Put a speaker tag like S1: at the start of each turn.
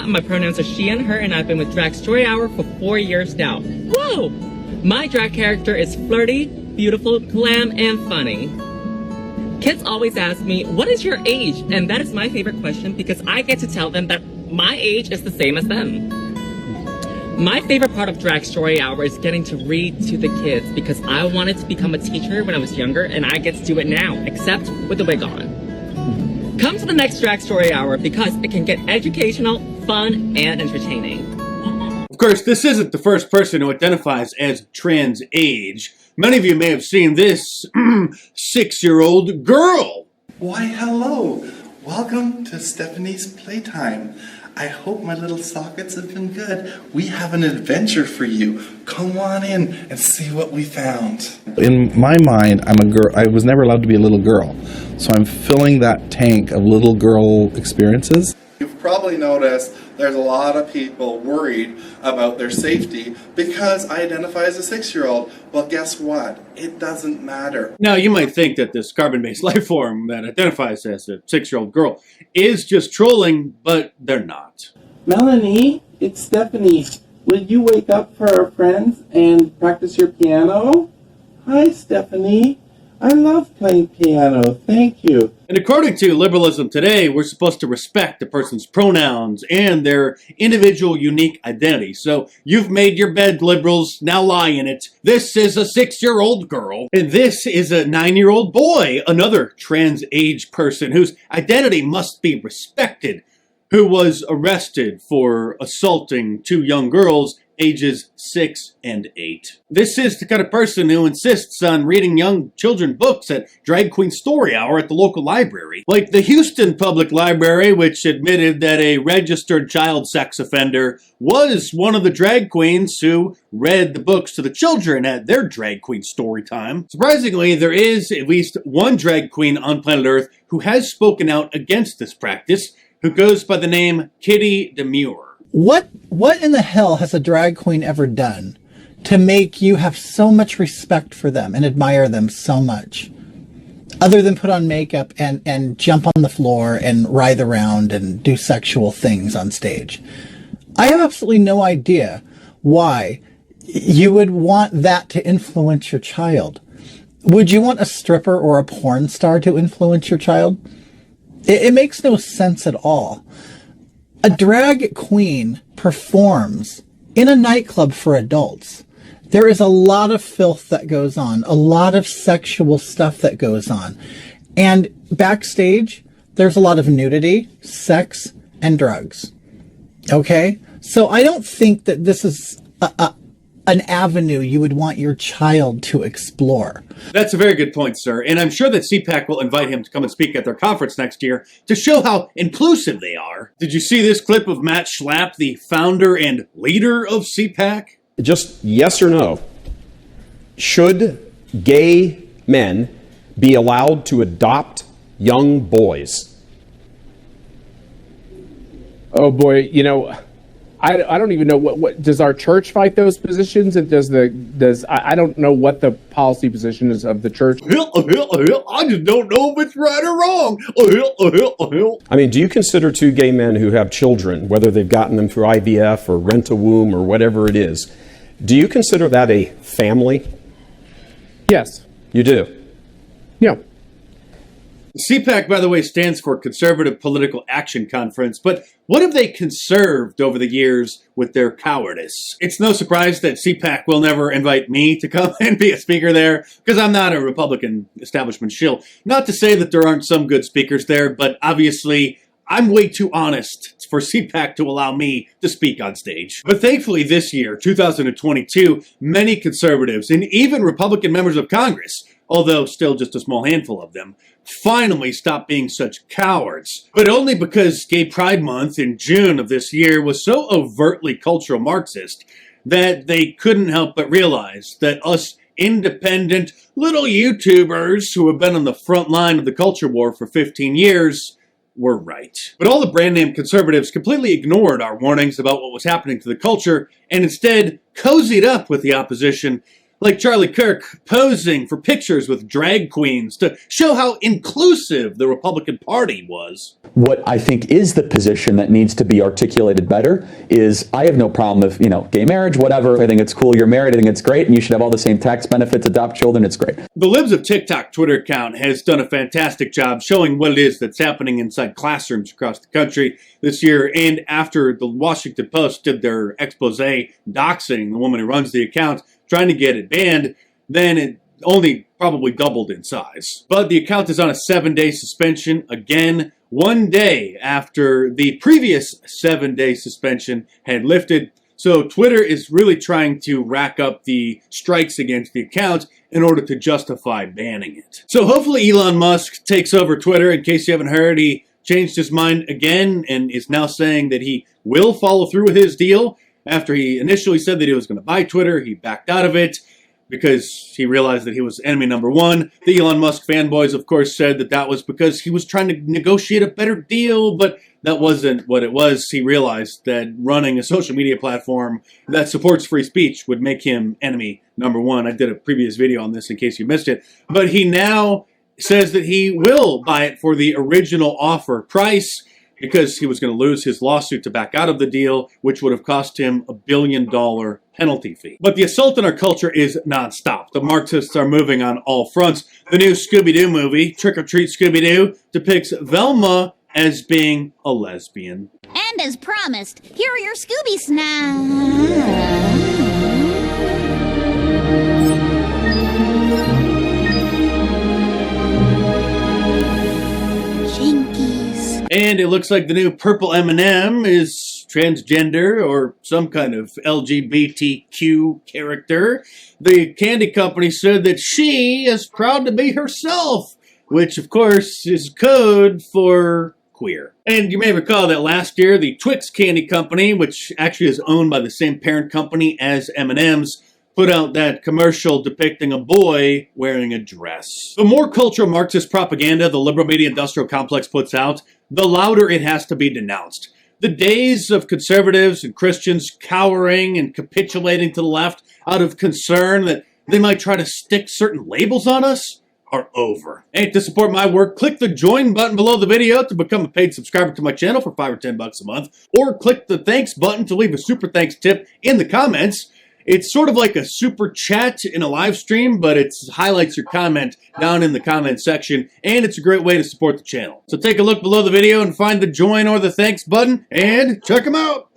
S1: Sarah. My pronouns are she and her, and I've been with Drag Story Hour for 4 years now. Whoa! My drag character is flirty, beautiful, glam, and funny. Kids always ask me, what is your age? And that is my favorite question because I get to tell them that my age is the same as them. My favorite part of Drag Story Hour is getting to read to the kids because I wanted to become a teacher when I was younger and I get to do it now, except with the wig on. Come to the next Drag Story Hour because it can get educational, fun, and entertaining.
S2: Of course, this isn't the first person who identifies as trans age. Many of you may have seen this 6-year-old girl.
S3: Why, hello. Welcome to Stephanie's Playtime. I hope my little sockets have been good. We have an adventure for you. Come on in and see what we found.
S4: In my mind, I'm a girl. I was never allowed to be a little girl. So I'm filling that tank of little girl experiences.
S3: You've probably noticed there's a lot of people worried about their safety because I identify as a 6-year-old. Well, guess what? It doesn't matter.
S2: Now, you might think that this carbon-based life form that identifies as a 6-year-old girl is just trolling, but they're not.
S5: Melanie, it's Stephanie. Will you wake up for our friends and practice your piano? Hi, Stephanie. I love playing piano. Thank you.
S2: And according to liberalism today, we're supposed to respect a person's pronouns and their individual unique identity. So you've made your bed, liberals. Now lie in it. This is a 6-year-old girl. And this is a 9-year-old boy, another trans age person whose identity must be respected, who was arrested for assaulting 2 young girls ages 6 and 8. This is the kind of person who insists on reading young children books at Drag Queen Story Hour at the local library. Like the Houston Public Library, which admitted that a registered child sex offender was one of the drag queens who read the books to the children at their drag queen story time. Surprisingly, there is at least one drag queen on planet Earth who has spoken out against this practice, who goes by the name Kitty Demure.
S6: What in the hell has a drag queen ever done to make you have so much respect for them and admire them so much? Other than put on makeup and jump on the floor and writhe around and do sexual things on stage. I have absolutely no idea why you would want that to influence your child. Would you want a stripper or a porn star to influence your child? It makes no sense at all. A drag queen performs in a nightclub for adults. There is a lot of filth that goes on, a lot of sexual stuff that goes on. And backstage, there's a lot of nudity, sex, and drugs. Okay? So I don't think that this is an avenue you would want your child to explore.
S2: That's a very good point, sir. And I'm sure that CPAC will invite him to come and speak at their conference next year to show how inclusive they are. Did you see this clip of Matt Schlapp, the founder and leader of CPAC?
S7: Just yes or no. Should gay men be allowed to adopt young boys?
S8: Oh boy, you know, I don't even know what does our church fight those positions, and I don't know what the policy position is of the church.
S2: I just don't know if it's right or wrong.
S7: I mean, do you consider 2 gay men who have children, whether they've gotten them through IVF or rent-a-womb or whatever it is, do you consider that a family?
S8: Yes.
S7: You do?
S8: Yeah.
S2: CPAC, by the way, stands for Conservative Political Action Conference, but what have they conserved over the years with their cowardice? It's no surprise that CPAC will never invite me to come and be a speaker there, because I'm not a Republican establishment shill. Not to say that there aren't some good speakers there, but obviously I'm way too honest for CPAC to allow me to speak on stage. But thankfully this year, 2022, many conservatives and even Republican members of Congress, although still just a small handful of them, finally stopped being such cowards. But only because Gay Pride Month in June of this year was so overtly cultural Marxist that they couldn't help but realize that us independent little YouTubers who have been on the front line of the culture war for 15 years were right. But all the brand name conservatives completely ignored our warnings about what was happening to the culture and instead cozied up with the opposition Like Charlie Kirk posing for pictures with drag queens to show how inclusive the Republican Party was.
S9: What I think is the position that needs to be articulated better is I have no problem with, gay marriage, whatever. I think it's cool. You're married. I think it's great. And you should have all the same tax benefits, adopt children. It's great.
S2: The Libs of TikTok Twitter account has done a fantastic job showing what it is that's happening inside classrooms across the country this year. And after the Washington Post did their expose doxing the woman who runs the account, trying to get it banned, then it only probably doubled in size. But the account is on a 7-day suspension, again, 1 day after the previous 7-day suspension had lifted. So Twitter is really trying to rack up the strikes against the account in order to justify banning it. So hopefully Elon Musk takes over Twitter. In case you haven't heard, he changed his mind again and is now saying that he will follow through with his deal. After he initially said that he was going to buy Twitter, he backed out of it because he realized that he was enemy number one. The Elon Musk fanboys, of course, said that that was because he was trying to negotiate a better deal, but that wasn't what it was. He realized that running a social media platform that supports free speech would make him enemy number one. I did a previous video on this in case you missed it. But he now says that he will buy it for the original offer price, because he was going to lose his lawsuit to back out of the deal, which would have cost him $1 billion penalty fee. But the assault on our culture is nonstop. The Marxists are moving on all fronts. The new Scooby-Doo movie, Trick or Treat Scooby-Doo, depicts Velma as being a lesbian.
S10: And as promised, here are your Scooby snacks.
S2: And it looks like the new purple M&M is transgender or some kind of LGBTQ character. The candy company said that she is proud to be herself, which of course is code for queer. And you may recall that last year, the Twix candy company, which actually is owned by the same parent company as M&M's, put out that commercial depicting a boy wearing a dress. The more cultural Marxist propaganda the liberal media industrial complex puts out, the louder it has to be denounced. The days of conservatives and Christians cowering and capitulating to the left out of concern that they might try to stick certain labels on us are over. And to support my work, click the join button below the video to become a paid subscriber to my channel for $5 or $10 a month, or click the thanks button to leave a super thanks tip in the comments. It's sort of like a super chat in a live stream, but it highlights your comment down in the comment section, and it's a great way to support the channel. So take a look below the video and find the join or the thanks button, and check them out.